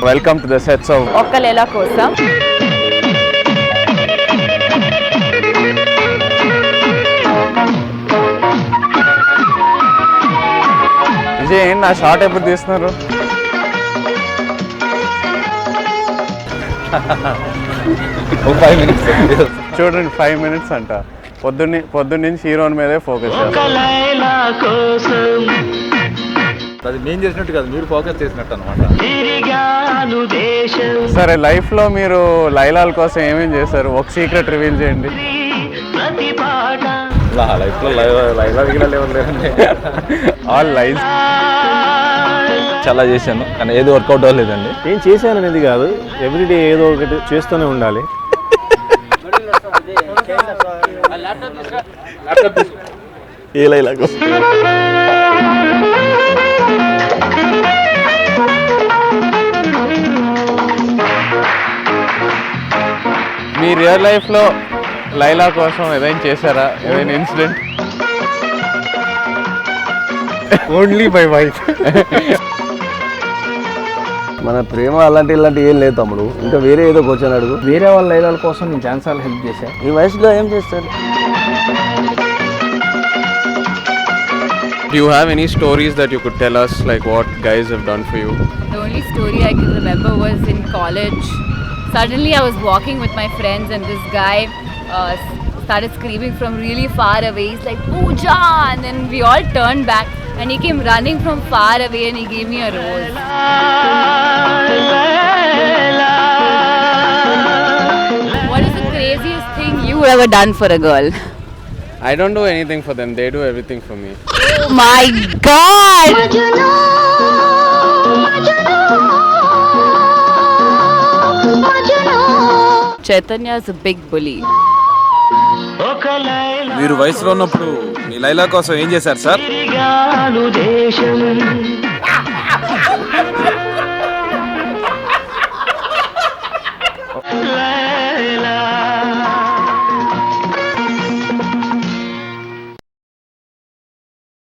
Welcome to the sets of ఒక్క లైలా కోసం. విజయ్ ఏంటి నా షార్ట్ ఎప్పుడు తీస్తున్నారు? చూడండి 5 minutes అంట. పొద్దున్నుంచి హీరోయిన్ మీదే ఫోకస్ చేస్తారు. అది నేను చేసినట్టు కాదు, మీరు ఫోకస్ చేసినట్టు అనమాట. సరే, లైఫ్లో మీరు లైలాల కోసం ఏమేమి చేశారు? ఒక సీక్రెట్ రివీల్ చేయండి. లైఫ్లో లైలా దిగిన లేవని లేదండి. ఆల్ లైఫ్ చాలా చేశాను కానీ ఏది వర్కౌట్ అవ్వలేదండి. నేను చేశాను అనేది కాదు, ఎవ్రీడే ఏదో ఒకటి చేస్తూనే ఉండాలి. ఏ లైలా కోసం మీ రియల్ లైఫ్లో లైలా కోసం ఏదైనా చేశారా? ఏదైనా ఇన్సిడెంట్? Only by wife. మన ప్రేమ అలాంటి ఇలాంటి ఏం లేదు తమ్ముడు, ఇంకా వేరే ఏదో కూర్చొని అడుగు. వేరే వాళ్ళ లైలాల కోసం నేను ఛాన్సాలు హెల్ప్ చేశాను. ఈ వయసులో ఏం చేస్తారు? Do you have any stories that you could tell us, like what guys have done for you? The only story I can remember was in college. Suddenly I was walking with my friends and this guy started screaming from really far away. He's like, "Pooja!" And then we all turned back and he came running from far away and he gave me a rose. What is the craziest thing you ever done for a girl? I don't do anything for them, they do everything for me. Oh my God! Chaitanya is a big bully. మీరు వయసులో ఉన్నప్పుడు మీ లైలా కోసం ఏం చేశారు sir?